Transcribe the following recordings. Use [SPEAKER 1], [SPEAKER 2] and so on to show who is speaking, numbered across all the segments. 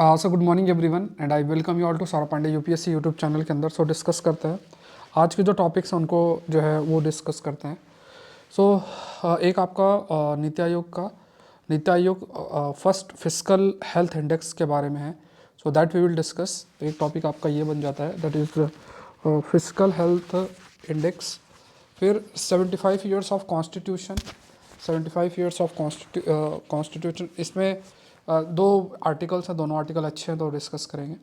[SPEAKER 1] So good morning everyone and I welcome you all to Saurabh Pandey UPSC YouTube channel के अंदर। सो discuss करते हैं आज के जो टॉपिक्स हैं उनको जो है वो डिस्कस करते हैं। सो एक आपका NITI Aayog first fiscal health index के बारे में है। So that we will discuss. तो एक टॉपिक आपका ये बन जाता है, that is fiscal health index. फिर 75 years of constitution, 75 years of constitution. इसमें दो आर्टिकल्स हैं, दोनों आर्टिकल अच्छे हैं तो डिस्कस करेंगे।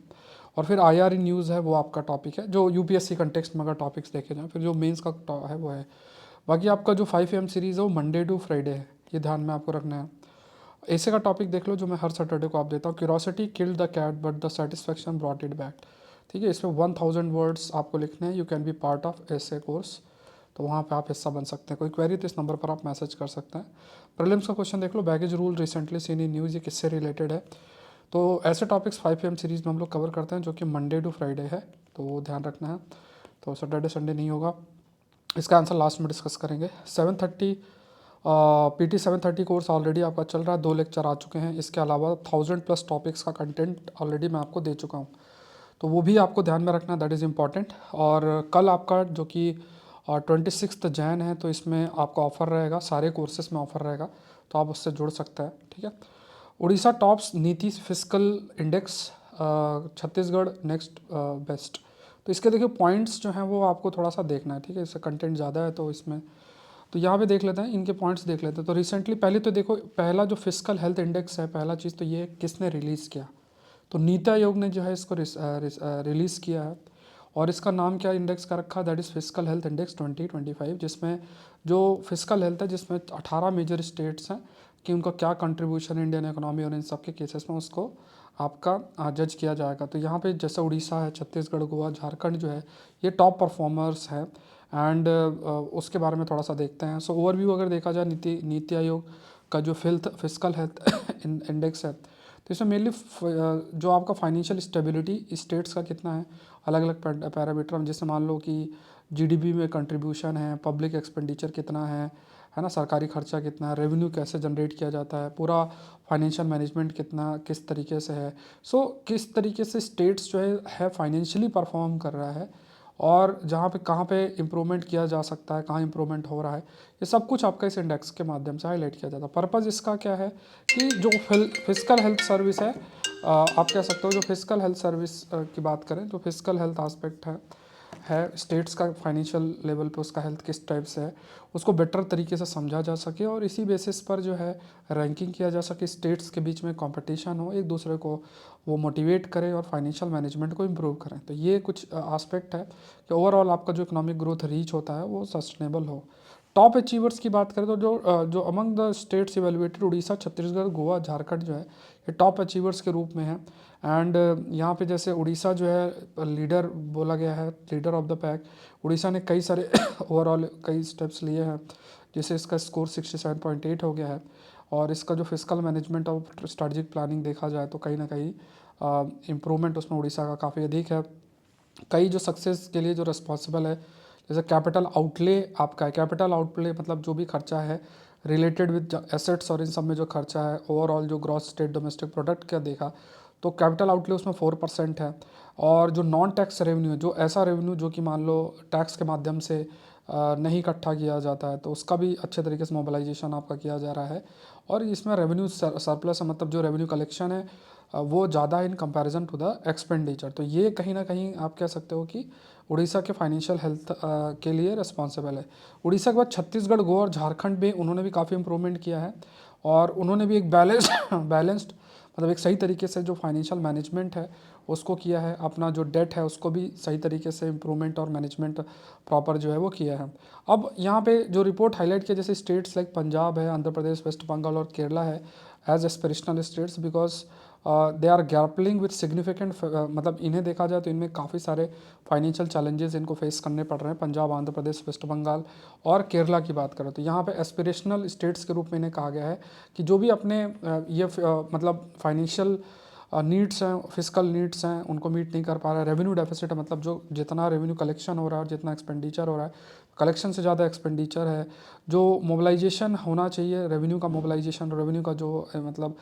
[SPEAKER 1] और फिर IR न्यूज़ है, वो आपका टॉपिक है जो यूपीएससी कंटेक्स्ट में अगर टॉपिक्स देखे जाएँ। फिर जो मेंस का है वो है। बाकी आपका जो 5 AM सीरीज़ है वो मंडे टू फ्राइडे है, ये ध्यान में आपको रखना है। ऐसे का टॉपिक देख लो जो मैं हर सैटरडे को आप देता हूँ, curiosity killed the cat but the satisfaction brought it back. ठीक है, इसमें 1000 वर्ड्स आपको लिखने हैं। You can be part of ऐसे कोर्स, तो वहाँ पे आप हिस्सा बन सकते हैं। कोई क्वेरी तो इस नंबर पर आप मैसेज कर सकते हैं। प्रीलिम्स का क्वेश्चन देख लो, baggage rule recently seen in news, ये किससे रिलेटेड है। तो ऐसे टॉपिक्स 5 AM सीरीज़ में हम लोग कवर करते हैं जो कि मंडे टू फ्राइडे है, तो वो ध्यान रखना है। तो सैटरडे संडे नहीं होगा। इसका आंसर लास्ट में डिस्कस करेंगे। 7:30 PT 7:30 कोर्स ऑलरेडी आपका चल रहा है, 2 लेक्चर आ चुके हैं। इसके अलावा 1000+ टॉपिक्स का कंटेंट ऑलरेडी मैं आपको दे चुका हूँ, तो वो भी आपको ध्यान में रखना, दैट इज़ इम्पॉर्टेंट। और कल आपका जो कि 26 जैन है, तो इसमें आपका ऑफ़र रहेगा, सारे कोर्सेज में ऑफ़र रहेगा, तो आप उससे जुड़ सकते हैं। ठीक है। उड़ीसा टॉप्स नीति fiscal index, Chhattisgarh next best. तो इसके देखिए पॉइंट्स जो हैं वो आपको थोड़ा सा देखना है। ठीक है, इससे कंटेंट ज़्यादा है तो इसमें, तो यहाँ पे देख लेते हैं, इनके पॉइंट्स देख लेते हैं। तो रिसेंटली पहले तो देखो, पहला जो फिस्कल हेल्थ इंडेक्स है, पहला चीज़ तो ये किसने रिलीज़ किया, तो नीति आयोग ने जो है इसको रिलीज़ किया है। और इसका नाम क्या इंडेक्स का रखा, that is fiscal health index 2025, जिसमें जो फिस्कल हेल्थ है, जिसमें 18 मेजर स्टेट्स हैं कि उनका क्या कंट्रीब्यूशन है इंडियन इकोनॉमी और इन सब के केसेस में, उसको आपका जज किया जाएगा। तो यहाँ पे जैसे उड़ीसा है, छत्तीसगढ़, गोवा, झारखंड जो है, ये टॉप परफॉर्मर्स हैं। एंड उसके बारे में थोड़ा सा देखते हैं। सो ओवरव्यू अगर देखा जाए नीति आयोग का जो फिस्कल हेल्थ इंडेक्स है, तो इसमें मेनली जो आपका फाइनेंशियल स्टेबिलिटी स्टेट्स का कितना है, अलग अलग पैरामीटर, जैसे मान लो कि GDP में कंट्रीब्यूशन है, पब्लिक एक्सपेंडिचर कितना है ना, सरकारी खर्चा कितना है, रेवेन्यू कैसे जनरेट किया जाता है, पूरा फाइनेंशियल मैनेजमेंट कितना किस तरीके से है। सो किस तरीके से स्टेट्स जो है फाइनेंशियली परफॉर्म कर रहा है, और जहाँ पे कहाँ पे इम्प्रूवमेंट किया जा सकता है, कहाँ इम्प्रूवमेंट हो रहा है, ये सब कुछ आपका इस इंडेक्स के माध्यम से हाईलाइट किया जाता है। पर्पज़ इसका क्या है कि जो फिजिकल हेल्थ सर्विस है, आप कह सकते हो जो फिजिकल हेल्थ सर्विस की बात करें, जो फिजिकल हेल्थ आस्पेक्ट है स्टेट्स का, फाइनेंशियल लेवल पे उसका हेल्थ किस टाइप से है, उसको बेटर तरीके से समझा जा सके, और इसी बेसिस पर जो है रैंकिंग किया जा सके, स्टेट्स के बीच में कंपटीशन हो, एक दूसरे को वो मोटिवेट करें और फाइनेंशियल मैनेजमेंट को इम्प्रूव करें। तो ये कुछ एस्पेक्ट है कि ओवरऑल आपका जो इकोनॉमिक ग्रोथ रीच होता है वो सस्टेनेबल हो। टॉप अचीवर्स की बात करें तो जो among the states evaluated, Orissa, Chhattisgarh, Goa, Jharkhand जो है ये टॉप अचीवर्स के रूप में है। एंड यहाँ पे जैसे उड़ीसा जो है लीडर बोला गया है, leader of the pack. Orissa ने कई सारे ओवरऑल कई स्टेप्स लिए हैं, जिससे इसका स्कोर 67.8 हो गया है। और इसका जो फिजिकल मैनेजमेंट और स्ट्रेटजिक प्लानिंग देखा जाए तो कहीं ना कहीं इम्प्रूवमेंट उसमें उड़ीसा का काफ़ी अधिक है। कई जो सक्सेस के लिए जो रिस्पॉन्सिबल है, जैसे कैपिटल आउटले आपका है, कैपिटल आउटले मतलब जो भी खर्चा है रिलेटेड विद एसेट्स और इन सब में जो खर्चा है, ओवरऑल जो ग्रॉस स्टेट डोमेस्टिक प्रोडक्ट का देखा तो कैपिटल आउटले उसमें 4% है। और जो नॉन टैक्स रेवेन्यू है, जो ऐसा रेवेन्यू जो कि मान लो टैक्स के माध्यम से नहीं इकट्ठा किया जाता है, तो उसका भी अच्छे तरीके से मोबिलाइजेशन आपका किया जा रहा है। और इसमें रेवेन्यू सरप्लस है, मतलब जो रेवेन्यू कलेक्शन है वो ज़्यादा है in comparison to the expenditure. तो ये कहीं ना कहीं आप कह सकते हो कि उड़ीसा के फाइनेंशियल हेल्थ के लिए रिस्पॉन्सिबल है। उड़ीसा के बाद छत्तीसगढ़, गोवा और झारखंड में उन्होंने भी काफ़ी इंप्रूवमेंट किया है, और उन्होंने भी एक बैलेंस्ड मतलब एक सही तरीके से जो फाइनेंशियल मैनेजमेंट है उसको किया है, अपना जो डेट है उसको भी सही तरीके से इम्प्रूवमेंट और मैनेजमेंट प्रॉपर जो है वो किया है। अब यहाँ पे जो रिपोर्ट हाईलाइट किया, जैसे स्टेट्स लाइक पंजाब है, आंध्र प्रदेश, वेस्ट बंगाल और केरला है as aspirational states, because they are grappling with significant, मतलब इन्हें देखा जाए तो इनमें काफ़ी सारे फाइनेंशियल चैलेंजेस इनको फेस करने पड़ रहे हैं। पंजाब, आंध्र प्रदेश, वेस्ट बंगाल और केरला की बात करें तो यहाँ पे एस्पिरेशनल स्टेट्स के रूप में इन्हें कहा गया है कि जो भी अपने मतलब फाइनेंशियल नीड्स हैं, फिजिकल नीड्स हैं, उनको मीट नहीं कर पा रहा है। रेवेन्यू डेफिसिट है, मतलब जो जितना रेवेन्यू कलेक्शन हो रहा है और जितना एक्सपेंडिचर हो रहा है, कलेक्शन से ज़्यादा एक्सपेंडिचर है। जो मोबिलाइजेशन होना चाहिए, रेवेन्यू का मोबिलाइजेशन, रेवेन्यू का जो मतलब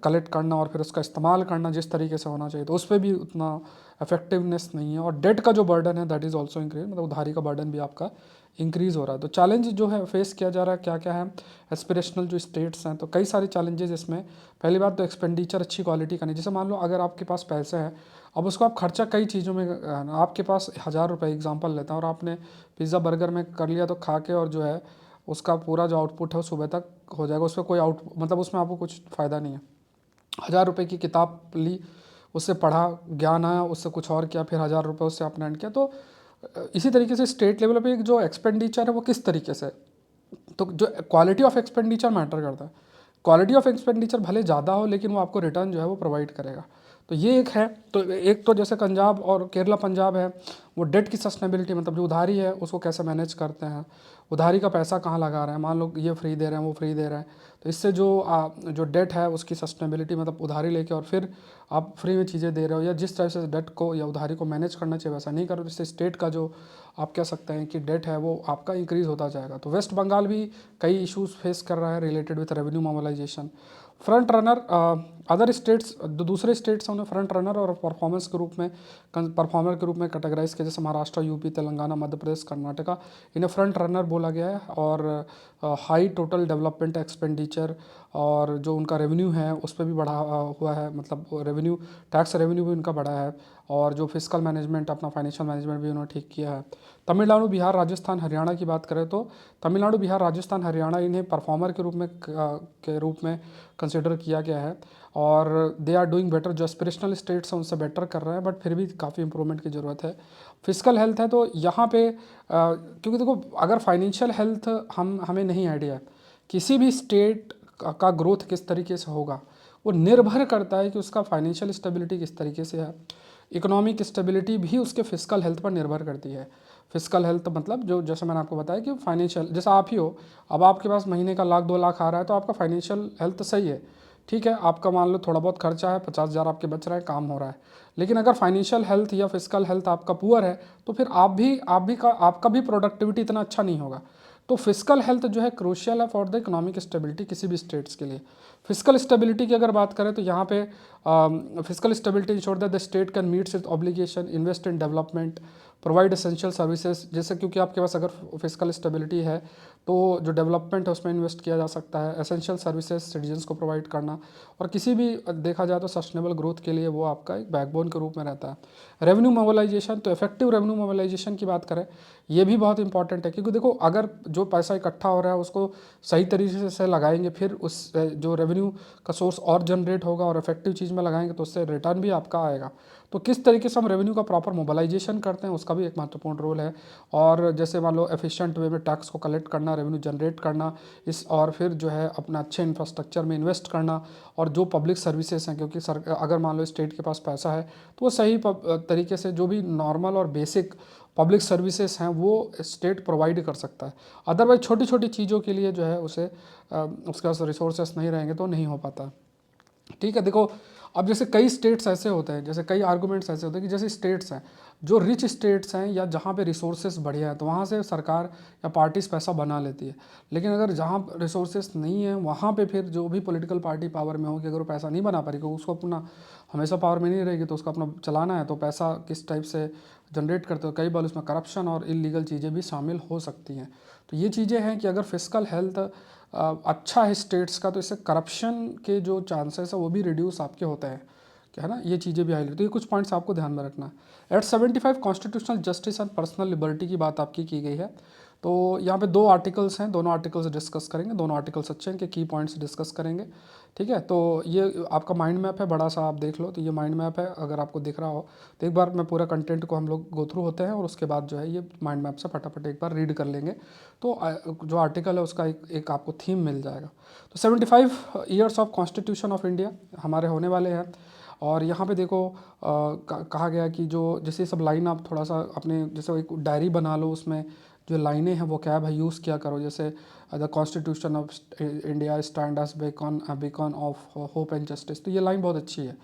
[SPEAKER 1] कलेक्ट करना और फिर उसका इस्तेमाल करना जिस तरीके से होना चाहिए, तो उस पर भी उतना इफेक्टिवनेस नहीं है। और डेट का जो बर्डन है दैट इज़ ऑल्सो इंक्रीज, मतलब उधारी का बर्डन भी आपका इंक्रीज़ हो रहा है। तो चैलेंज जो है फेस किया जा रहा है क्या क्या है, एस्पिरेशनल जो स्टेट्स हैं, तो कई सारे चैलेंजेस इसमें। पहली बात तो एक्सपेंडिचर अच्छी क्वालिटी का नहीं। जैसे मान लो अगर आपके पास पैसे हैं, अब उसको आप खर्चा कई चीज़ों में आपके पास 1000 रुपये एग्जांपल लेता है और आपने पिज़्ज़ा बर्गर में कर लिया, तो खा के और जो है उसका पूरा जो आउटपुट है वो सुबह तक हो जाएगा, उसमें कोई मतलब उसमें आपको कुछ फ़ायदा नहीं है। 1000 रुपये की किताब ली, उससे पढ़ा, ज्ञान आया, उससे कुछ और किया, फिर 1000 रुपये उससे आपने एंड किया। तो इसी तरीके से स्टेट लेवल पे एक जो एक्सपेंडिचर है वो किस तरीके से, तो जो क्वालिटी ऑफ एक्सपेंडिचर मैटर करता है। क्वालिटी ऑफ एक्सपेंडिचर भले ज़्यादा हो लेकिन वो आपको रिटर्न जो है वो प्रोवाइड करेगा। तो ये एक है। तो एक तो जैसे पंजाब और केरला पंजाब है, वो डेट की सस्टेनेबिलिटी, मतलब जो उधारी है उसको कैसे मैनेज करते हैं, उधारी का पैसा कहाँ लगा रहे हैं, मान लो ये फ्री दे रहे हैं वो फ्री दे रहे हैं, तो इससे जो डेट है उसकी सस्टेनेबिलिटी, मतलब उधारी लेके और फिर आप फ्री में चीज़ें दे रहे हो, या जिस तरह से डेट को या उधारी को मैनेज करना चाहिए वैसा नहीं करो, जिससे स्टेट का जो आप कह सकते हैं कि डेट है वो आपका इंक्रीज़ होता जाएगा। तो वेस्ट बंगाल भी कई इश्यूज फेस कर रहा है related with revenue mobilisation. Front runner other states, जो दूसरे स्टेट्स हैं उन्हें फ्रंट रनर और परफॉर्मेंस के रूप में, परफॉर्मर के रूप में कैटेगराइज किया। जैसे महाराष्ट्र, यूपी, तेलंगाना, मध्य प्रदेश, कर्नाटका, इन्हें फ्रंट रनर बोला गया है। और हाई टोटल डेवलपमेंट एक्सपेंडिचर और जो उनका रेवेन्यू है उस पर भी बढ़ा हुआ है, मतलब रेवेन्यू, टैक्स रेवेन्यू भी उनका बढ़ा है। और जो फिजिकल मैनेजमेंट, अपना फाइनेंशियल मैनेजमेंट भी उन्होंने ठीक किया है। तमिलनाडु, बिहार, राजस्थान, हरियाणा की बात करें तो तमिलनाडु, बिहार, राजस्थान, हरियाणा इन्हें परफॉर्मर के रूप में कंसिडर किया गया है। और दे आर डूइंग बेटर, जो एस्पिरेशनल स्टेट्स हैं उनसे बेटर कर रहे हैं, बट फिर भी काफ़ी इंप्रूवमेंट की ज़रूरत है। फिजिकल हेल्थ है तो यहाँ पे क्योंकि देखो अगर फाइनेंशियल हेल्थ हमें नहीं आइडिया है, किसी भी स्टेट का ग्रोथ किस तरीके से होगा वो निर्भर करता है कि उसका फाइनेंशियल स्टेबिलिटी किस तरीके से है। इकोनॉमिक स्टेबिलिटी भी उसके फिजिकल हेल्थ पर निर्भर करती है। फिजिकल हेल्थ मतलब जो, जैसे मैंने आपको बताया कि फाइनेंशियल, जैसे आप ही हो, अब आपके पास महीने का 1,00,000-2,00,000 आ रहा है तो आपका फाइनेंशियल हेल्थ सही है, ठीक है, आपका मान लो थोड़ा बहुत खर्चा है, 50,000 आपके बच रहा है, काम हो रहा है। लेकिन अगर फाइनेंशियल हेल्थ या फिजिकल हेल्थ आपका पुअर है तो फिर आपका भी प्रोडक्टिविटी इतना अच्छा नहीं होगा। तो फिजिकल हेल्थ जो है क्रूशियल है फॉर द इकोनॉमिक स्टेबिलिटी किसी भी स्टेट्स के लिए। फिजिकल स्टेबिलिटी की अगर बात करें तो यहाँ पे physical stability ensure that the state can meets it's obligation, invest in development, provide essential services. जैसे क्योंकि आपके पास अगर फिजिकल स्टेबिलिटी है तो जो डेवलपमेंट है उसमें इन्वेस्ट किया जा सकता है, एसेंशियल सर्विसेज सिटीजन्स को प्रोवाइड करना, और किसी भी देखा जाए तो सस्टेनेबल ग्रोथ के लिए वो आपका एक बैकबोन के रूप में रहता है। रेवेन्यू मोबिलाइजेशन, तो इफेक्टिव रेवेन्यू मोबिलाइजेशन की बात करें, ये भी बहुत इंपॉर्टेंट है, क्योंकि देखो अगर जो पैसा इकट्ठा हो रहा है उसको सही तरीके से लगाएंगे, फिर उस जो रेवेन्यू का सोर्स और जनरेट होगा और इफेक्टिव चीज़ में लगाएंगे तो उससे रिटर्न भी आपका आएगा। तो किस तरीके से हम रेवेन्यू का प्रॉपर मोबिलाइजेशन करते हैं उसका भी एक महत्वपूर्ण रोल है। और जैसे मान लो एफिशिएंट वे में टैक्स को कलेक्ट करना, रेवेन्यू जनरेट करना, और फिर जो है अपना अच्छे इंफ्रास्ट्रक्चर में इन्वेस्ट करना, और जो पब्लिक सर्विसेज हैं, क्योंकि अगर मान लो स्टेट के पास पैसा है तो वो सही तरीके से जो भी नॉर्मल और बेसिक पब्लिक सर्विसेज हैं वो स्टेट प्रोवाइड कर सकता है। अदरवाइज छोटी छोटी चीज़ों के लिए जो है उसके पास रिसोर्सेस नहीं रहेंगे तो नहीं हो पाता। ठीक है, देखो अब जैसे कई स्टेट्स ऐसे होते हैं, जैसे कई आर्गूमेंट्स ऐसे होते हैं कि जैसे स्टेट्स हैं, जो रिच स्टेट्स हैं या जहाँ पे रिसोर्सेज बढ़िया है तो वहाँ से सरकार या पार्टीज पैसा बना लेती है। लेकिन अगर जहाँ रिसोर्सेज नहीं है वहाँ पे फिर जो भी पॉलिटिकल पार्टी पावर में हो कि अगर वो पैसा नहीं बना पा रही, क्योंकि उसको अपना हमेशा पावर में नहीं रहेगी तो उसको अपना चलाना है, तो पैसा किस टाइप से जनरेट करते हो, कई बार उसमें करप्शन और इलीगल चीज़ें भी शामिल हो सकती हैं। तो ये चीज़ें हैं कि अगर फिजिकल हेल्थ अच्छा है स्टेट्स का तो इससे करप्शन के जो चांसेस है वो भी रिड्यूस आपके होते हैं, क्या है ना, ये चीज़ें भी हाईलाइट। तो ये कुछ पॉइंट्स आपको ध्यान में रखना है। At 75 constitutional justice and personal liberty की बात आपकी की गई है। तो यहाँ पे 2 आर्टिकल्स हैं, दोनों आर्टिकल्स डिस्कस करेंगे, दोनों आर्टिकल्स अच्छे हैं, कि की पॉइंट्स डिस्कस करेंगे। ठीक है, तो ये आपका माइंड मैप है, बड़ा सा आप देख लो, तो ये माइंड मैप है, अगर आपको दिख रहा हो तो एक बार मैं पूरा कंटेंट को हम लोग गो थ्रू होते हैं और उसके बाद जो है ये माइंड मैप से फटाफट एक बार रीड कर लेंगे। तो जो आर्टिकल है उसका एक आपको थीम मिल जाएगा। तो 75 years of constitution of India हमारे होने वाले हैं। और यहाँ पे देखो कहा गया कि जो जैसे सब लाइन आप थोड़ा सा अपने जैसे एक डायरी बना लो, उसमें जो लाइनें हैं वो क्या है यूज़ किया करो। जैसे the constitution of India stand as beacon of hope and justice, तो ये लाइन बहुत अच्छी है।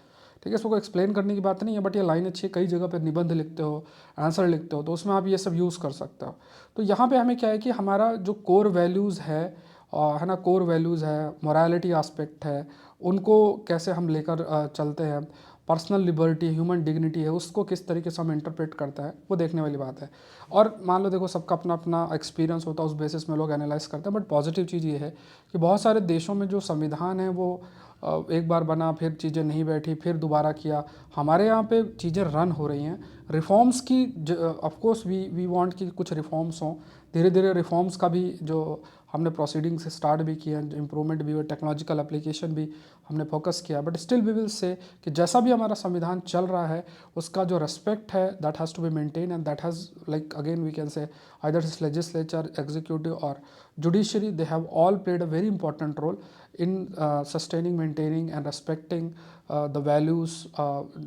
[SPEAKER 1] ठीक है, इसको एक्सप्लेन करने की बात नहीं है, बट ये लाइन अच्छी है, कई जगह पर निबंध लिखते हो, आंसर लिखते हो, तो उसमें आप ये सब यूज़ कर सकते हो। तो यहाँ पे हमें क्या है कि हमारा जो कोर वैल्यूज़ है ना, कोर वैल्यूज़ है, मोरालिटी एस्पेक्ट है, उनको कैसे हम लेकर चलते हैं, पर्सनल लिबर्टी, ह्यूमन डिग्निटी है, उसको किस तरीके से हम इंटरप्रेट करता है, वो देखने वाली बात है। और मान लो देखो, सबका अपना अपना एक्सपीरियंस होता है, उस बेसिस में लोग एनालाइज करते हैं। बट पॉजिटिव चीज़ ये है कि बहुत सारे देशों में जो संविधान है वो एक बार बना, फिर चीज़ें नहीं बैठी, फिर दोबारा किया। हमारे यहाँ पे चीज़ें रन हो रही हैं, रिफॉर्म्स की, ऑफ कोर्स वी वांट कि कुछ रिफॉर्म्स हों। धीरे धीरे रिफॉर्म्स का भी जो हमने प्रोसीडिंग्स स्टार्ट भी किया, इम्प्रूवमेंट भी हुआ, टेक्नोलॉजिकल एप्लीकेशन भी हमने फोकस किया। But still we will say कि जैसा भी हमारा संविधान चल रहा है, उसका जो रेस्पेक्ट है that has to be maintain, and that has, like again we can say, either it's legislature, executive और judiciary, they have all played a very important role in sustaining, maintaining and respecting the values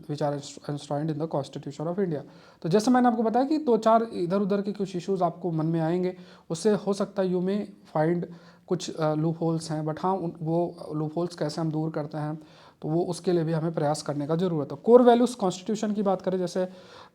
[SPEAKER 1] which are enshrined in the Constitution of India। तो जैसे मैंने आपको बताया कि दो चार इधर उधर के कुछ इश्यूज आपको मन में आएंगे, उससे हो सकता है यू में फाइंड कुछ लूप होल्स हैं, बट हाँ वो लूप होल्स कैसे हम दूर करते हैं, तो वो उसके लिए भी हमें प्रयास करने का ज़रूरत है। कोर वैल्यूज़ कॉन्स्टिट्यूशन की बात करें, जैसे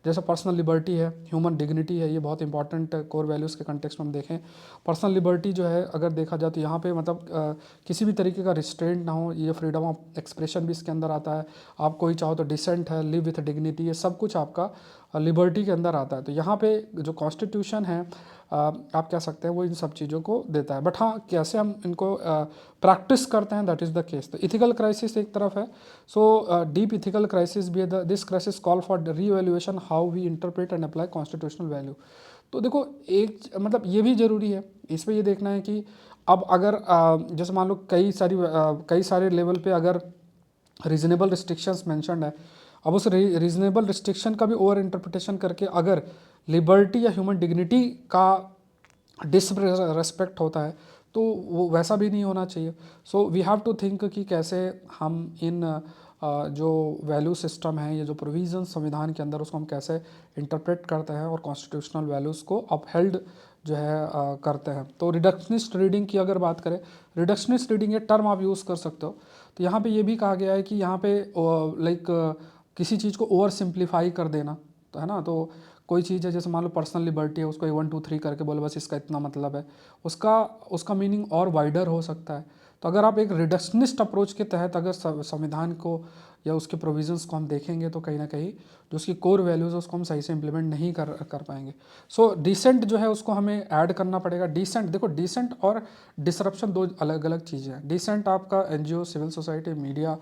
[SPEAKER 1] जैसे पर्सनल लिबर्टी है, ह्यूमन डिग्निटी है, ये बहुत इंपॉर्टेंट है कोर वैल्यूज़ के कंटेक्स्ट में हम देखें। पर्सनल लिबर्टी जो है अगर देखा जाए तो यहाँ पे मतलब किसी भी तरीके का रिस्ट्रेंट ना हो, ये फ्रीडम ऑफ एक्सप्रेशन भी इसके अंदर आता है। आप कोई चाहो तो डिसेंट है, लिव विथ डिग्निटी, ये सब कुछ आपका लिबर्टी के अंदर आता है। तो यहाँ पे जो कॉन्स्टिट्यूशन है, आप कह सकते हैं वो इन सब चीज़ों को देता है। बट हाँ, कैसे हम इनको प्रैक्टिस करते हैं, दैट इज़ द केस। तो इथिकल क्राइसिस एक तरफ है, सो डीप इथिकल क्राइसिस भी है। This crisis call for reevaluation how we interpret and apply constitutional value. तो देखो, एक मतलब ये भी ज़रूरी है, इसमें ये देखना है कि अब अगर जैसे मान लो कई सारे लेवल पे अगर रीजनेबल रिस्ट्रिक्शंस मेंशन्ड है, अब उस रीजनेबल रिस्ट्रिक्शन का भी ओवर इंटरप्रिटेशन करके अगर लिबर्टी या ह्यूमन डिग्निटी का डिसरेस्पेक्ट होता है, तो वो वैसा भी नहीं होना चाहिए। So we have to think कि कैसे हम इन जो वैल्यू सिस्टम है, ये जो प्रोविज़न संविधान के अंदर, उसको हम कैसे इंटरप्रेट करते हैं और कॉन्स्टिट्यूशनल वैल्यूज़ को अपहेल्ड जो है करते हैं। तो रिडक्शनिस्ट रीडिंग की अगर बात करें, रिडक्शनिस्ट रीडिंग ये टर्म आप यूज़ कर सकते हो। तो यहाँ पे ये भी कहा गया है कि यहाँ पे लाइक किसी चीज़ को ओवर सिंप्लीफाई कर देना, तो है ना। तो कोई चीज़ है, जैसे मान लो पर्सनल लिबर्टी है, उसको 1 2 3 करके बोले बस इसका इतना मतलब है, उसका मीनिंग और वाइडर हो सकता है। तो अगर आप एक रिडक्शनिस्ट अप्रोच के तहत अगर संविधान को या उसके प्रोविजंस को हम देखेंगे, तो कहीं ना कहीं जो उसकी कोर वैल्यूज़ है उसको हम सही से इम्प्लीमेंट नहीं कर पाएंगे। सो डिसेंट जो है उसको हमें ऐड करना पड़ेगा। डिसेंट, देखो डिसेंट और डिसरप्शन दो अलग अलग चीज़ें हैं। डिसेंट आपका एनजीओ, सिविल सोसाइटी, मीडिया,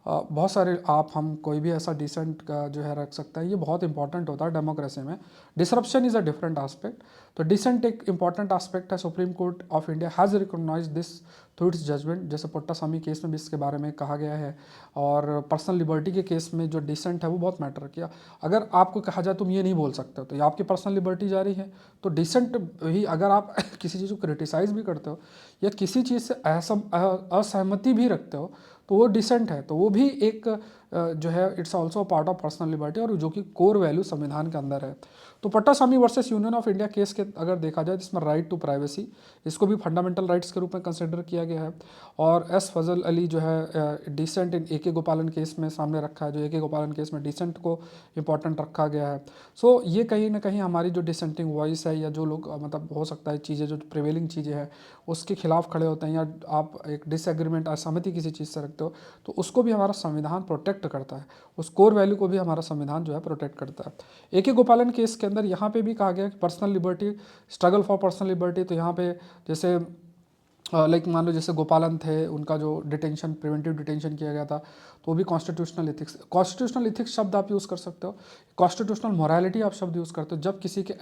[SPEAKER 1] बहुत सारे आप हम कोई भी ऐसा डिसेंट का जो है रख सकता है, ये बहुत इंपॉर्टेंट होता है डेमोक्रेसी में। Disruption is a different aspect. तो डिसेंट एक इंपॉर्टेंट एस्पेक्ट है। Supreme Court of India has recognise this through its judgement, जैसे पुट्टासामी केस में भी इसके बारे में कहा गया है। और पर्सनल लिबर्टी के केस में जो डिसेंट है वो बहुत मैटर किया। अगर आपको कहा जाए तुम ये नहीं बोल सकते हो, तो ये आपकी पर्सनल लिबर्टी जा रही है। तो डिसेंट भी, अगर आप किसी चीज़ को क्रिटिसाइज़ भी करते हो या किसी चीज़ से असहमति भी रखते हो, तो वो डिसेंट है। तो वो भी एक जो है it's also part of personal liberty, और जो कि कोर वैल्यू संविधान के अंदर है। तो Puttaswamy versus union of India case के अगर देखा जाए, जिसमें राइट टू प्राइवेसी, इसको भी फंडामेंटल राइट्स के रूप में कंसिडर किया गया है। और एस फजल अली जो है डिसेंट इन ए.के. गोपालन केस में सामने रखा है, जो ए.के. गोपालन केस में डिसेंट को इंपॉर्टेंट रखा गया है। सो ये कहीं ना कहीं हमारी जो डिसेंटिंग वॉइस है, या जो लोग मतलब हो सकता है चीज़ें जो प्रिवेलिंग चीज़ें हैं उसके खिलाफ खड़े होते हैं, या आप एक डिसएग्रीमेंट, असहमति किसी चीज़ से रखते हो, तो उसको भी हमारा संविधान प्रोटेक्ट करता है। उस कोर वैल्यू को भी हमारा संविधान जो है प्रोटेक्ट करता है। ए.के. गोपालन केस के अंदर यहाँ पे भी कहा गया कि personal liberty, struggle for personal liberty. तो यहाँ पे जैसे लाइक मान लो जैसे गोपालन थे, उनका जो डिटेंशन, प्रिवेंटिव डिटेंशन किया गया था, तो वो भी कॉन्स्टिट्यूशनल इथिक्स शब्द आप यूज़ कर सकते हो। कॉन्स्टिट्यूशनल मोरालिटी आप शब्द यूज़ करते हो। जब किसी के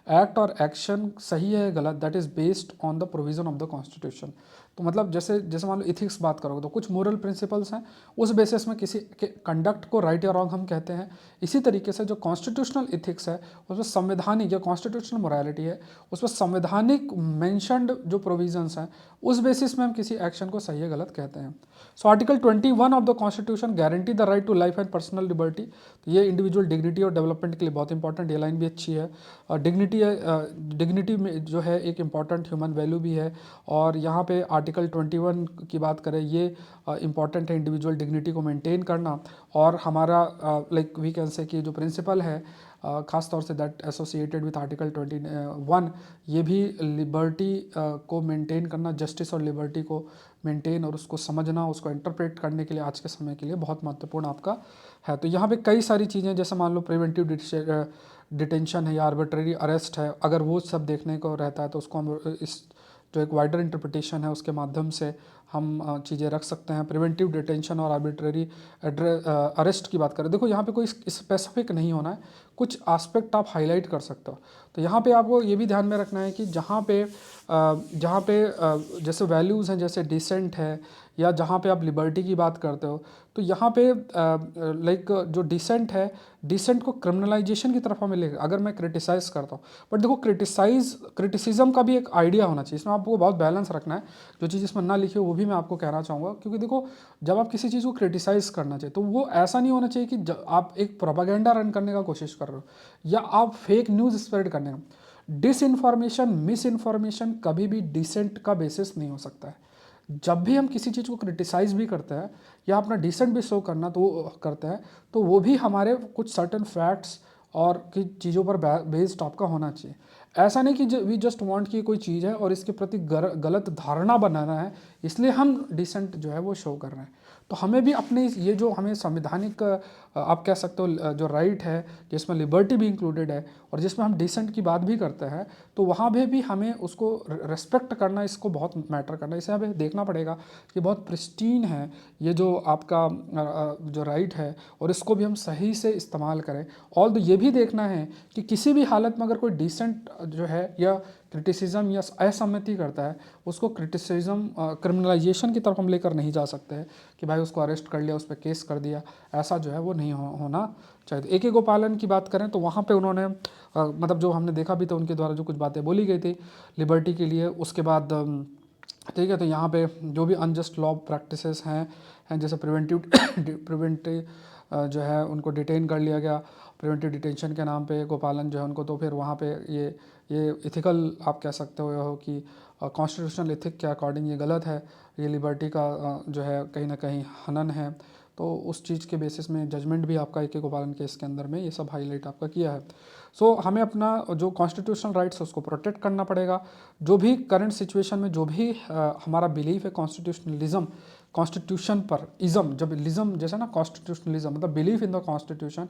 [SPEAKER 1] एक्ट और एक्शन सही है गलत, that is based on the provision of the constitution. तो मतलब जैसे जैसे मान लो इथिक्स बात करोगे, तो कुछ मोरल प्रिंसिपल्स हैं, उस बेसिस में किसी के कंडक्ट को राइट या रॉन्ग हम कहते हैं। इसी तरीके से जो कॉन्स्टिट्यूशनल इथिक्स है, उसमें संवैधानिक या कॉन्स्टिट्यूशनल मोरालिटी है, उसमें संवैधानिक मेंशन्ड जो प्रोविजंस हैं, उस बेसिस में हम किसी एक्शन को सही या गलत कहते हैं। So article 21 of the constitution guarantee the right to life and personal liberty. तो ये इंडिविजुअल डिग्निटी और डेवलपमेंट के लिए बहुत इंपॉर्टेंट, ये लाइन भी अच्छी है। डिग्निटी में जो है एक इंपॉर्टेंट ह्यूमन वैल्यू भी है। और यहाँ पे आर्टिकल 21 की बात करें, ये इम्पॉर्टेंट है इंडिविजुअल डिग्निटी को मेंटेन करना। और हमारा लाइक वी कैन से कि जो प्रिंसिपल है ख़ास तौर say that associated with article 21, ये भी लिबर्टी को मेंटेन करना, जस्टिस और लिबर्टी को मेंटेन और उसको समझना, उसको इंटरप्रेट करने के लिए आज के समय के लिए बहुत महत्वपूर्ण आपका है। तो यहाँ पे कई सारी चीज़ें, जैसे मान लो प्रिवेंटिव डिटेंशन है या आर्बिट्रेरी अरेस्ट है, अगर वो सब देखने को रहता है तो उसको हम इस जो एक वाइडर इंटरप्रिटेशन है उसके माध्यम से हम चीज़ें रख सकते हैं। प्रिवेंटिव डिटेंशन और आर्बिट्रेरी अरेस्ट की बात करें, देखो यहाँ पे कोई स्पेसिफिक नहीं होना है, कुछ एस्पेक्ट आप हाईलाइट कर सकते हो। तो यहाँ पे आपको ये भी ध्यान में रखना है कि जहाँ पे जैसे वैल्यूज़ हैं, जैसे डिसेंट है, या जहाँ पे आप लिबर्टी की बात करते हो, तो यहाँ पे लाइक जो डिसेंट है, डिसेंट को क्रिमिनलाइजेशन की तरफ हमें लेकर, अगर मैं क्रिटिसाइज़ करता हूँ, बट देखो क्रिटिसिज्म का भी एक आइडिया होना चाहिए, इसमें आपको बहुत बैलेंस रखना है। जो चीज़ इसमें ना लिखी हो वो भी मैं आपको कहना चाहूँगा, क्योंकि देखो जब आप किसी चीज़ को क्रिटिसाइज़ करना चाहिए तो वो ऐसा नहीं होना चाहिए कि आप एक प्रोपागेंडा रन करने का कोशिश कर रहे हो या आप फेक न्यूज़ स्प्रेड करने का। डिस इन्फॉर्मेशन, मिस इन्फॉर्मेशन कभी भी डिसेंट का बेसिस नहीं हो सकता है। जब भी हम किसी चीज़ को क्रिटिसाइज़ भी करते हैं या अपना डिसेंट भी शो करना तो करते हैं, तो वो भी हमारे कुछ सर्टन फैक्ट्स और की चीज़ों पर बेस्ड आपका होना चाहिए। ऐसा नहीं कि वी जस्ट वांट कि कोई चीज़ है और इसके प्रति गलत धारणा बनाना है, इसलिए हम डिसेंट जो है वो शो कर रहे हैं। तो हमें भी अपने ये जो हमें संवैधानिक आप कह सकते हो जो राइट है, जिसमें लिबर्टी भी इंक्लूडेड है और जिसमें हम डिसेंट की बात भी करते हैं, तो वहाँ भी हमें उसको रेस्पेक्ट करना, इसको बहुत मैटर करना। इसे हमें देखना पड़ेगा कि बहुत प्रिस्टीन है ये जो आपका जो राइट है, और इसको भी हम सही से इस्तेमाल करें। और तो ये भी देखना है कि किसी भी हालत में अगर कोई डिसेंट जो है या क्रिटिसिज्म या असहमति करता है, उसको क्रिटिसिज्म क्रिमिनलाइजेशन की तरफ हम लेकर नहीं जा सकते हैं कि भाई उसको अरेस्ट कर लिया, उस पर केस कर दिया, ऐसा जो है वो नहीं होना चाहिए। ए के गोपालन की बात करें तो वहाँ पे उन्होंने मतलब जो हमने देखा भी था उनके द्वारा जो कुछ बातें बोली गई थी लिबर्टी के लिए, उसके बाद ठीक है। तो यहाँ पे जो भी अनजस्ट लॉ प्रैक्टिसेस हैं जैसे प्रिवेंटिव जो है उनको डिटेन कर लिया गया प्रिवेंटिव डिटेंशन के नाम पे गोपालन जो है उनको, तो फिर वहाँ पे ये इथिकल आप कह सकते हो कि कॉन्स्टिट्यूशनल इथिक के अकॉर्डिंग ये गलत है, ये लिबर्टी का जो है कहीं ना कहीं हनन है। तो उस चीज़ के बेसिस में जजमेंट भी आपका ए के गोपालन केस के अंदर में ये सब हाईलाइट आपका किया है। सो हमें अपना जो कॉन्स्टिट्यूशनल राइट्स है उसको प्रोटेक्ट करना पड़ेगा। जो भी करंट सिचुएशन में जो भी हमारा बिलीफ है कॉन्स्टिट्यूशनलिज्म, कॉन्स्टिट्यूशन पर इज़म, जब लिज्म जैसे ना कॉन्स्टिट्यूशनलिज्म मतलब बिलीफ इन द कॉन्स्टिट्यूशन,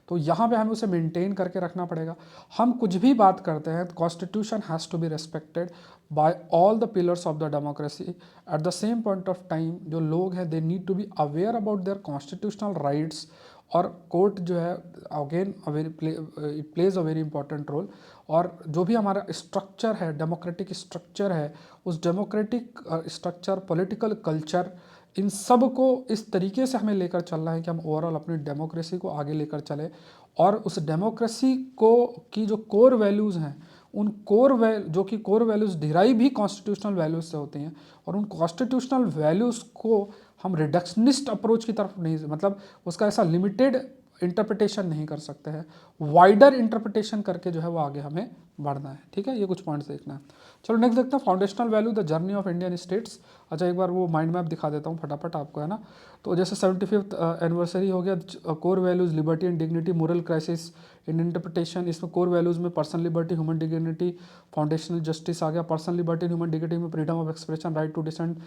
[SPEAKER 1] तो यहाँ पे हमें उसे मेंटेन करके रखना पड़ेगा। हम कुछ भी बात करते हैं, constitution has to be respected by all the pillars of the democracy. At the same point of time जो लोग हैं they need to be aware about their constitutional rights, और कोर्ट जो है again it plays a very important role. और जो भी हमारा स्ट्रक्चर है, डेमोक्रेटिक स्ट्रक्चर है, उस डेमोक्रेटिक स्ट्रक्चर, पॉलिटिकल कल्चर, इन सब को इस तरीके से हमें लेकर चलना है कि हम ओवरऑल अपनी डेमोक्रेसी को आगे लेकर चले। और उस डेमोक्रेसी को की जो कोर वैल्यूज़ हैं, उन जो कि कोर वैल्यूज़ डिराइव भी कॉन्स्टिट्यूशनल वैल्यूज़ से होती हैं, और उन कॉन्स्टिट्यूशनल वैल्यूज़ को हम रिडक्शनिस्ट अप्रोच की तरफ नहीं, मतलब उसका ऐसा लिमिटेड इंटरप्रिटेशन नहीं कर सकते हैं, वाइडर इंटरप्रिटेशन करके जो है वो आगे हमें बढ़ना है। ठीक है, ये कुछ पॉइंट्स देखना है। चलो नेक्स्ट देखते हैं foundational value the journey of Indian states. अच्छा एक बार वो माइंड मैप दिखा देता हूँ फटाफट आपको, है ना। तो जैसे 75th एनिवर्सरी हो गया, core values liberty and dignity, moral crisis in interpretation, इसमें कोर वैल्यूज़ में personal liberty, human dignity, foundational justice आ गया। पर्सनल लिबर्टी ह्यूमन डिग्निटी में freedom of expression, right to dissent,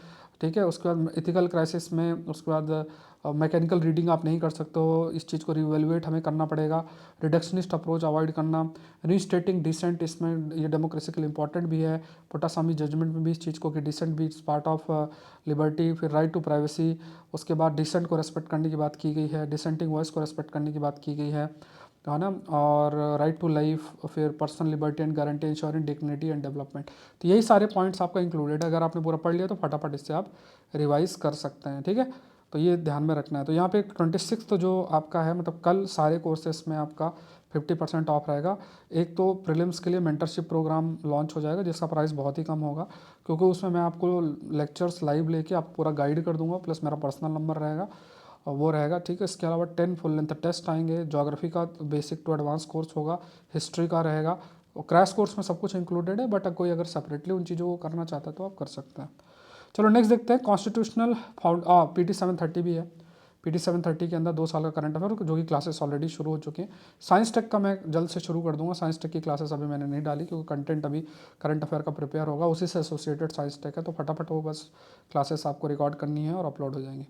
[SPEAKER 1] ठीक है। उसके बाद इथिकल क्राइसिस में उसके बाद मैकेनिकल रीडिंग आप नहीं कर सकते हो, इस चीज़ को रिवेलुएट हमें करना पड़ेगा। रिडक्शनिस्ट अप्रोच अवॉइड करना, रीस्टेटिंग डिसेंट, इसमें ये डेमोक्रेसी के लिए इंपॉर्टेंट भी है। पोटासामी जजमेंट में भी इस चीज़ को कि डिसेंट भी इट्स पार्ट ऑफ लिबर्टी। फिर राइट टू प्राइवेसी, उसके बाद डिसेंट को रेस्पेक्ट करने की बात की गई है, डिसेंटिंग वॉइस को रेस्पेक्ट करने की बात की गई है ना। और राइट टू लाइफ, फिर personal liberty and guarantee ensuring dignity and development. तो यही सारे पॉइंट्स आपका इंक्लूडेड है। अगर आपने पूरा पढ़ लिया तो फटाफट इससे आप रिवाइज कर सकते हैं। ठीक है, तो ये ध्यान में रखना है। तो यहाँ पे 26 तो जो आपका है, मतलब कल सारे कोर्सेस में आपका 50% ऑफ रहेगा। एक तो प्रीलिम्स के लिए मेंटरशिप प्रोग्राम लॉन्च हो जाएगा जिसका प्राइस बहुत ही कम होगा, क्योंकि उसमें मैं आपको लेक्चर्स लाइव लेके आपको पूरा गाइड कर दूंगा, प्लस मेरा पर्सनल नंबर रहेगा और वो रहेगा। ठीक है, इसके अलावा 10 फुल लेंथ टेस्ट आएंगे, ज्योग्राफी का बेसिक टू एडवांस कोर्स होगा, हिस्ट्री का रहेगा, और क्रैश कोर्स में सब कुछ इंक्लूडेड है। बट कोई अगर सेपरेटली उन चीज़ों को करना चाहता है तो आप कर सकते हैं। चलो नेक्स्ट देखते हैं कॉन्स्टिट्यूशनल PT 730 भी है। PT 730 के अंदर 2 साल का करंट अफेयर जो कि क्लासेस ऑलरेडी शुरू हो चुकी हैं। साइंस टेक का मैं जल्द से शुरू कर दूंगा। साइंस टेक की क्लासेस अभी मैंने नहीं डाली क्योंकि कंटेंट अभी करंट अफेयर का प्रिपेयर होगा, उसी से एसोसिएटेड साइंस टेक है, तो फटाफट वो बस क्लासेस आपको रिकॉर्ड करनी है और अपलोड हो जाएंगी।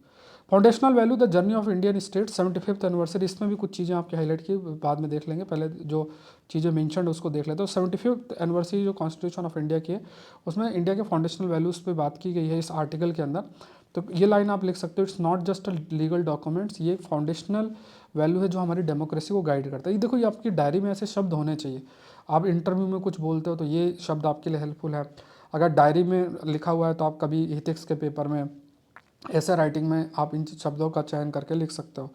[SPEAKER 1] Foundational value the journey of Indian state 75th anniversary, इसमें भी कुछ चीज़ें आपकी हाईलाइट की बाद में देख लेंगे, पहले जो चीज़ें मेंशन्ड उसको देख लेते हैं। तो 75th एनिवर्सरी जो कॉन्स्टिट्यूशन ऑफ इंडिया की है उसमें इंडिया के फाउंडेशनल वैल्यूज़ पे बात की गई है इस आर्टिकल के अंदर। तो ये लाइन आप लिख सकते हो, it's not just a legal documents, ये फाउंडेशनल वैल्यू है जो हमारी डेमोक्रेसी को गाइड करता है। ये देखो, ये आपकी डायरी में ऐसे शब्द होने चाहिए। आप इंटरव्यू में कुछ बोलते हो तो ये शब्द आपके लिए हेल्पफुल है। अगर डायरी में लिखा हुआ है तो आप कभी एथिक्स के पेपर में, ऐसे राइटिंग में आप इन शब्दों का चयन करके लिख सकते हो।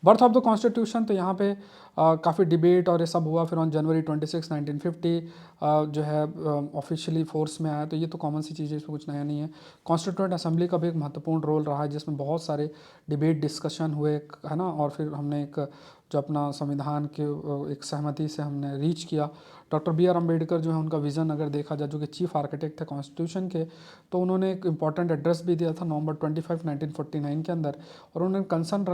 [SPEAKER 1] बर्थ ऑफ द कॉन्स्टिट्यूशन, तो यहाँ पे काफ़ी डिबेट और ये सब हुआ। फिर ऑन जनवरी 26, 1950 जो है ऑफिशियली फोर्स में आया। तो ये तो कॉमन सी चीज़ है, इसमें कुछ नया नहीं है। कॉन्स्टिट्यूएंट असेंबली का भी एक महत्वपूर्ण रोल रहा है जिसमें बहुत सारे डिबेट डिस्कशन हुए, है ना, और फिर हमने एक जो अपना संविधान के एक सहमति से हमने रीच किया। Doctor B.R. अम्बेडकर जो है, उनका विज़न अगर देखा जाए, जो कि चीफ आर्किटेक्ट थे कॉन्स्टिट्यूशन के, तो उन्होंने एक इंपॉर्टेंट एड्रेस भी दिया था नवंबर 25, 1949 के अंदर। और उन्होंने कंसर्न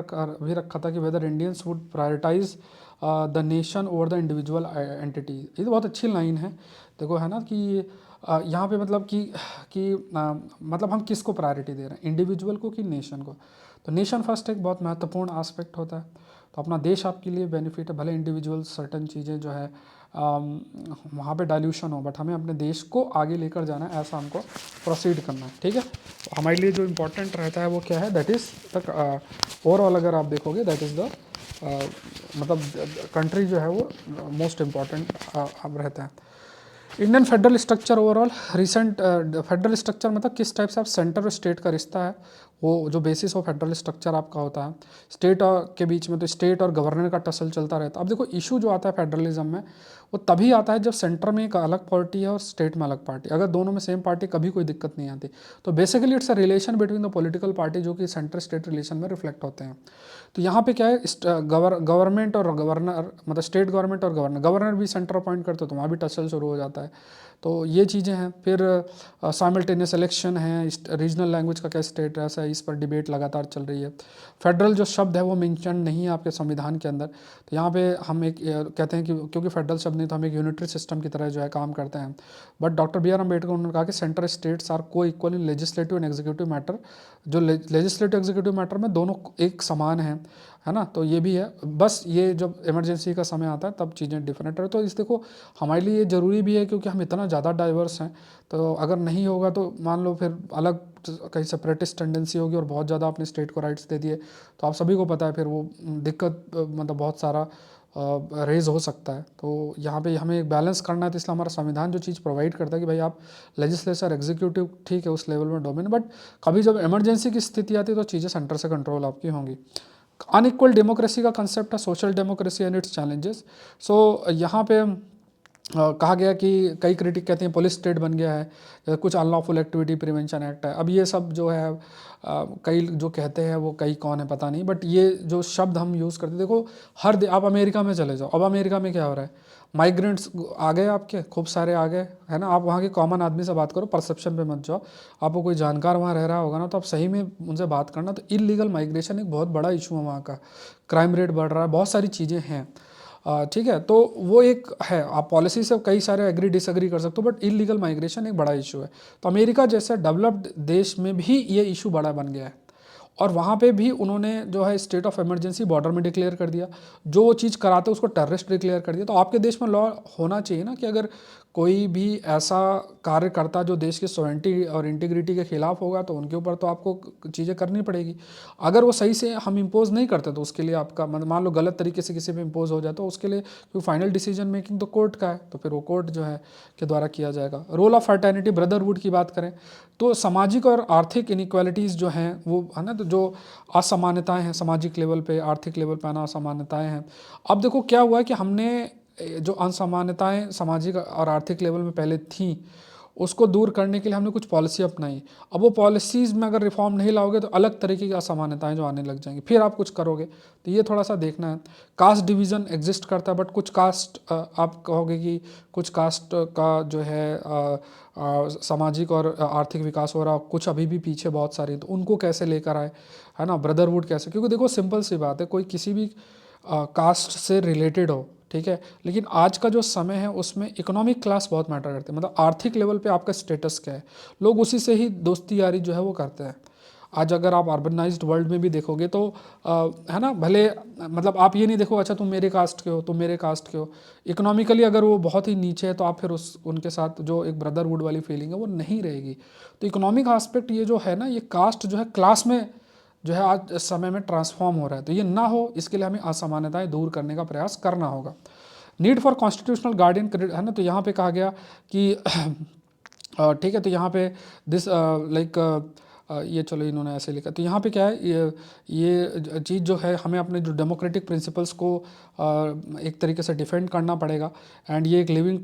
[SPEAKER 1] भी रखा था कि whether Indians would prioritise the nation over the individual entity. ये तो बहुत अच्छी लाइन है, देखो, है ना, कि यहाँ पे मतलब मतलब हम किसको प्रायोरिटी दे रहे हैं, इंडिविजुअल को कि नेशन को। तो नेशन फर्स्ट एक बहुत महत्वपूर्ण आस्पेक्ट होता है। तो अपना देश आपके लिए बेनिफिट है, भले इंडिविजुअल सर्टन चीज़ें जो है वहाँ पे डाइल्यूशन हो, बट हमें अपने देश को आगे लेकर जाना है, ऐसा हमको प्रोसीड करना है, ठीक है। तो हमारे लिए जो इम्पोर्टेंट रहता है वो क्या है, दैट इज़ द ओवरऑल अगर आप देखोगे दैट इज़ द मतलब कंट्री जो है वो मोस्ट इम्पॉर्टेंट अब रहता है। Indian federal structure overall recent federal structure मतलब किस टाइप से आप सेंटर और स्टेट का रिश्ता है, वो जो बेसिस ऑफ फेडरल स्ट्रक्चर आपका होता है। स्टेट और के बीच में तो स्टेट और गवर्नर का टसल चलता रहता है। अब देखो, इशू जो आता है फेडरलिज्म में वो तभी आता है जब सेंटर में एक अलग पार्टी है और स्टेट में अलग पार्टी। अगर दोनों में सेम पार्टी, कभी कोई दिक्कत नहीं आती। तो basically it's a relation between the political party जो कि सेंटर स्टेट रिलेशन में रिफ्लेक्ट होते हैं। तो यहाँ पे क्या है, गवर्नमेंट और गवर्नर, मतलब स्टेट गवर्नमेंट और गवर्नर, गवर्नर भी सेंटर अपॉइंट करते हो तो वहाँ भी टसल शुरू हो जाता है। तो ये चीज़ें हैं। फिर साइमल्टेनियस इलेक्शन है, रीजनल लैंग्वेज का क्या स्टेटस है, इस पर डिबेट लगातार चल रही है। फेडरल जो शब्द है वो मेंशन नहीं है आपके संविधान के अंदर। तो यहाँ पे हम एक कहते हैं कि क्योंकि फेडरल शब्द नहीं, तो हम एक यूनिटरी सिस्टम की तरह जो है काम करते हैं। But doctor B.R. अम्बेडकर उन्होंने कहा कि सेंटर स्टेट्स आर को equal in legislative and executive matter. जो लेजिस्लेटिव एग्जीक्यूटिव मैटर में दोनों एक समान है ना। तो ये भी है, बस ये जब इमरजेंसी का समय आता है तब चीज़ें डिफरेंट है। तो इस देखो, हमारे लिए ये ज़रूरी भी है क्योंकि हम इतना ज़्यादा डाइवर्स हैं। तो अगर नहीं होगा तो मान लो फिर अलग कहीं सेपरेटिस्ट टेंडेंसी होगी और बहुत ज़्यादा अपने स्टेट को राइट्स दे दिए, तो आप सभी को पता है फिर वो दिक्कत मतलब बहुत सारा रेज हो सकता है। तो यहाँ पे हमें एक बैलेंस करना है। तो इसलिए हमारा संविधान जो चीज़ प्रोवाइड करता है कि भाई आप लेजिस्लेचर एग्जीक्यूटिव ठीक है उस लेवल में डोमिन, बट कभी जब इमरजेंसी की स्थिति आती है तो चीज़ें सेंटर से कंट्रोल आपकी होंगी। अनइक्वल डेमोक्रेसी का कंसेप्ट है, social democracy and its challenges. So यहाँ पे कहा गया कि कई क्रिटिक कहते हैं पुलिस स्टेट बन गया है, कुछ अनलॉफुल एक्टिविटी प्रिवेंशन एक्ट है। अब ये सब जो है कई जो कहते हैं वो कई कौन है पता नहीं, बट ये जो शब्द हम यूज़ करते देखो, आप अमेरिका में चले जाओ, अब अमेरिका में क्या हो रहा है, माइग्रेंट्स आ गए, आपके खूब सारे आ गए, है ना। आप वहाँ के कॉमन आदमी से बात करो, परसेप्शन पे मत जाओ। आपको कोई जानकार वहाँ रह रहा होगा ना, तो आप सही में उनसे बात करना। तो इलीगल माइग्रेशन एक बहुत बड़ा इशू है वहाँ का, क्राइम रेट बढ़ रहा है, बहुत सारी चीज़ें हैं, ठीक है। तो वो एक है, आप पॉलिसी से कई सारे एग्री डिसएग्री कर सकते हो, बट इलीगल माइग्रेशन एक बड़ा इशू है। तो अमेरिका जैसे डेवलप्ड देश में भी ये इशू बड़ा बन गया है और वहाँ पे भी उन्होंने जो है स्टेट ऑफ इमरजेंसी बॉर्डर में डिक्लेयर कर दिया, जो चीज़ कराते उसको टेररिस्ट डिक्लेयर कर दिया। तो आपके देश में लॉ होना चाहिए ना कि अगर कोई भी ऐसा कार्य करता जो देश की सॉवरेंटी और इंटीग्रिटी के खिलाफ होगा तो उनके ऊपर तो आपको चीज़ें करनी पड़ेगी। अगर वो सही से हम इम्पोज नहीं करते तो उसके लिए आपका मान लो गलत तरीके से किसी पे इम्पोज हो जाए तो उसके लिए क्योंकि फाइनल डिसीजन मेकिंग तो कोर्ट का है, तो फिर वो कोर्ट जो है के द्वारा किया जाएगा। रोल ऑफ फ्रेटर्निटी ब्रदरहुड की बात करें तो सामाजिक और आर्थिक इनइक्वालिटीज़ जो हैं वो है ना, तो जो असमानताएं हैं सामाजिक लेवल पे, आर्थिक लेवल पे ना असमानताएं हैं। अब देखो क्या हुआ है कि हमने जो असमानताएं सामाजिक और आर्थिक लेवल में पहले थी उसको दूर करने के लिए हमने कुछ पॉलिसी अपनाई। अब वो पॉलिसीज़ में अगर रिफॉर्म नहीं लाओगे तो अलग तरीके की असमानताएं जो आने लग जाएंगी, फिर आप कुछ करोगे। तो ये थोड़ा सा देखना है। कास्ट डिवीज़न एग्जिस्ट करता है, बट कुछ कास्ट आप कहोगे कि कुछ कास्ट का जो है सामाजिक और आर्थिक विकास हो रहा, कुछ अभी भी पीछे बहुत सारी, तो उनको कैसे लेकर आए, है ना, ब्रदरहुड कैसे, क्योंकि देखो सिंपल सी बात है, कोई किसी भी कास्ट से रिलेटेड हो, ठीक है, लेकिन आज का जो समय है उसमें इकोनॉमिक क्लास बहुत मैटर करते हैं, मतलब आर्थिक लेवल पे आपका स्टेटस क्या है, लोग उसी से ही दोस्ती यारी जो है वो करते हैं। आज अगर आप अर्बनाइज्ड वर्ल्ड में भी देखोगे तो है ना, भले मतलब आप ये नहीं देखो अच्छा तुम मेरे कास्ट के हो, तुम मेरे कास्ट के हो, इकोनॉमिकली अगर वो बहुत ही नीचे है तो आप फिर उस उनके साथ जो एक ब्रदरहुड वाली फीलिंग है वो नहीं रहेगी। तो इकोनॉमिक आस्पेक्ट ये जो है ना, ये कास्ट जो है क्लास में जो है आज समय में ट्रांसफॉर्म हो रहा है, तो ये ना हो इसके लिए हमें असमानताएं दूर करने का प्रयास करना होगा। नीड फॉर कॉन्स्टिट्यूशनल गार्डियन है ना, तो यहाँ पे कहा गया कि ठीक है, तो यहाँ पे दिस लाइक ये चलो इन्होंने ऐसे लिखा, तो यहाँ पे क्या है, ये चीज़ जो है हमें अपने जो डेमोक्रेटिक प्रिंसिपल्स को एक तरीके से डिफेंड करना पड़ेगा। एंड ये एक लिविंग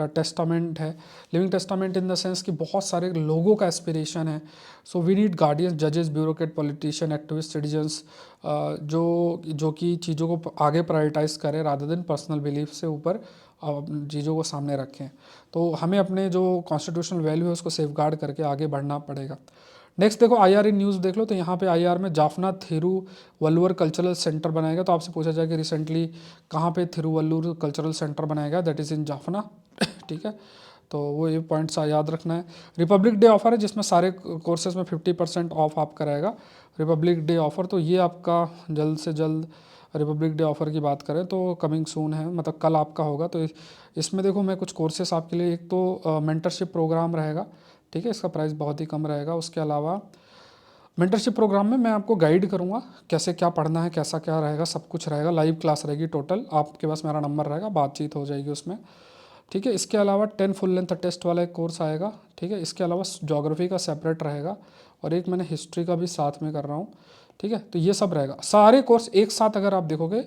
[SPEAKER 1] टेस्टामेंट है, living testament in the sense कि बहुत सारे लोगों का एस्पिरेशन है। सो वी नीड गार्डियंस, जजेस, ब्यूरोक्रेट, पॉलिटिशियन, एक्टिविस्ट, सिटीजन्स, जो कि चीज़ों को आगे प्रायोरिटाइज करें रादर देन पर्सनल बिलीफ से ऊपर चीज़ों को सामने रखें। तो हमें अपने जो कॉन्स्टिट्यूशनल वैल्यू है उसको सेफगार्ड करके आगे बढ़ना पड़ेगा। नेक्स्ट देखो IR इन न्यूज़ देख लो, तो यहाँ पे IR में जाफना थिरुवल्लुवर कल्चरल सेंटर बनाएगा। तो आपसे पूछा जाए कि रिसेंटली कहाँ पे थिरुवल्लुवर कल्चरल सेंटर बनाएगा, दैट इज़ इन जाफना ठीक है, तो वो ये पॉइंट्स याद रखना है। रिपब्लिक डे ऑफर है जिसमें सारे कोर्सेज में 50% ऑफ आपका रहेगा, रिपब्लिक डे ऑफर। तो ये आपका जल्द से जल्द रिपब्लिक डे ऑफर की बात करें तो कमिंग सून है, मतलब कल आपका होगा। तो इसमें देखो मैं कुछ कोर्सेस आपके लिए, एक तो मेंटरशिप प्रोग्राम रहेगा, ठीक है, इसका प्राइस बहुत ही कम रहेगा। उसके अलावा मेंटरशिप प्रोग्राम में मैं आपको गाइड करूंगा कैसे क्या पढ़ना है, कैसा क्या रहेगा, सब कुछ रहेगा, लाइव क्लास रहेगी टोटल, आपके पास मेरा नंबर रहेगा, बातचीत हो जाएगी उसमें, ठीक है। इसके अलावा 10 फुल लेंथ टेस्ट वाला एक कोर्स आएगा, ठीक है। इसके अलावा ज्योग्राफी का सेपरेट रहेगा और एक मैंने हिस्ट्री का भी साथ में कर रहा हूँ, ठीक है। तो ये सब रहेगा, सारे कोर्स एक साथ अगर आप देखोगे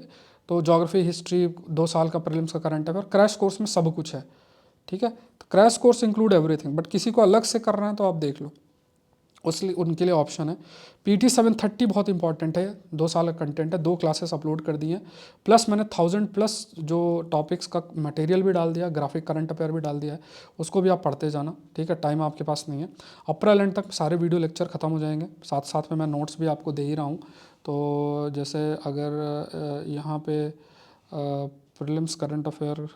[SPEAKER 1] तो ज्योग्राफी, हिस्ट्री, 2 साल का प्रीलिम्स का करंट अफेयर, क्रैश कोर्स में सब कुछ है, ठीक है। तो crash course include everything, but किसी को अलग से करना है तो आप देख लो, उसलिए उनके लिए ऑप्शन है। PT 730 बहुत इंपॉर्टेंट है, 2 साल का कंटेंट है, 2 क्लासेस अपलोड कर दी हैं, प्लस मैंने 1000+ जो टॉपिक्स का मटेरियल भी डाल दिया, ग्राफिक करंट अफेयर भी डाल दिया है, उसको भी आप पढ़ते जाना, ठीक है। टाइम आपके पास नहीं है, अप्रैल एंड तक सारे वीडियो लेक्चर ख़त्म हो जाएंगे, साथ साथ में मैं नोट्स भी आपको दे ही रहा हूँ। तो जैसे अगर यहाँ पे प्रीलिम्स करंट अफेयर,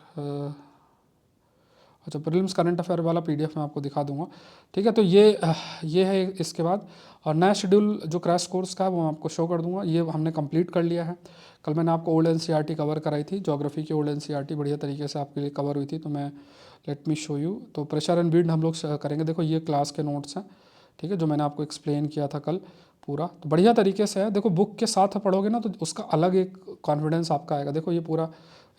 [SPEAKER 1] अच्छा प्रीलिम्स करंट अफेयर वाला PDF मैं आपको दिखा दूंगा, ठीक है। तो ये है। इसके बाद और नया शेड्यूल जो क्रैश कोर्स का है वो मैं आपको शो कर दूंगा, ये हमने कंप्लीट कर लिया है। कल मैंने आपको ओल्ड NCERT कवर कराई थी, ज्योग्राफी की ओल्ड NCERT बढ़िया तरीके से आपके लिए कवर हुई थी, तो मैं लेट मी शो यू। तो प्रेशर एंड विंड हम लोग करेंगे, देखो ये क्लास के नोट्स हैं, ठीक है, जो मैंने आपको एक्सप्लेन किया था कल पूरा, तो बढ़िया तरीके से है। देखो बुक के साथ पढ़ोगे ना तो उसका अलग एक कॉन्फिडेंस आपका आएगा। देखो ये पूरा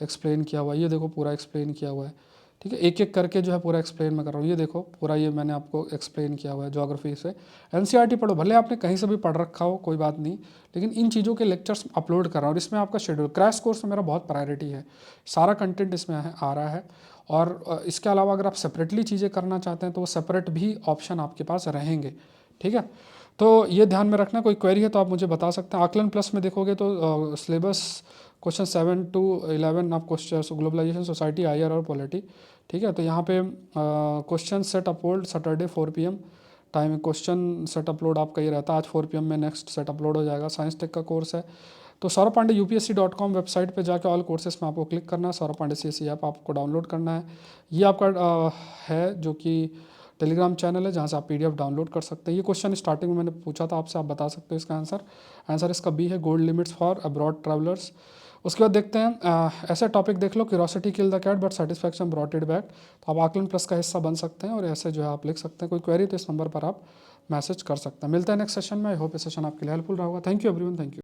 [SPEAKER 1] एक्सप्लेन किया हुआ है, ये देखो पूरा एक्सप्लेन किया हुआ है, ठीक है, एक एक करके जो है पूरा एक्सप्लेन मैं कर रहा हूँ। ये देखो पूरा ये मैंने आपको एक्सप्लेन किया हुआ है ज्योग्राफी से। NCERT पढ़ो, भले आपने कहीं से भी पढ़ रखा हो कोई बात नहीं, लेकिन इन चीज़ों के लेक्चर्स अपलोड कर रहा हूँ और इसमें आपका शेड्यूल क्रैश कोर्स में मेरा बहुत प्रायोरिटी है, सारा कंटेंट इसमें आ रहा है। और इसके अलावा अगर आप सेपरेटली चीज़ें करना चाहते हैं तो वो सेपरेट भी ऑप्शन आपके पास रहेंगे, ठीक है। तो ये ध्यान में रखना, कोई क्वेरी है तो आप मुझे बता सकते हैं। आकलन प्लस में देखोगे तो सिलेबस क्वेश्चन 7 to 11 आप क्वेश्चन ग्लोबलाइजेशन, सोसाइटी, IR और पॉलिटी, ठीक है। तो यहाँ पे question set upload Saturday 4 PM time, question set upload आपका ये रहता है, आज 4 PM में नेक्स्ट सेट अपलोड हो जाएगा। साइंस टेक का कोर्स है, तो सौरभ पांडे UPSC.com वेबसाइट पे जाके ऑल कोर्सेज में आपको क्लिक करना है, सौरभ पांडे CSE ऐप आपको डाउनलोड करना है। ये आपका है जो कि टेलीग्राम चैनल है जहाँ से आप PDF डाउनलोड कर सकते हैं। ये क्वेश्चन स्टार्टिंग में मैंने पूछा था आपसे, आप बता सकते हो इसका आंसर इसका B है, gold limits for abroad travellers. उसके बाद देखते हैं ऐसे टॉपिक देख लो, curiosity kill the cat but satisfaction brought it back, तो आप आकलन प्लस का हिस्सा बन सकते हैं और ऐसे जो है आप लिख सकते हैं। कोई क्वेरी तो इस नंबर पर आप मैसेज कर सकते हैं। मिलता है नेक्स्ट सेशन में, आई होप ये सेशन आपके लिए हेल्पफुल रहा होगा। Thank you everyone, thank you.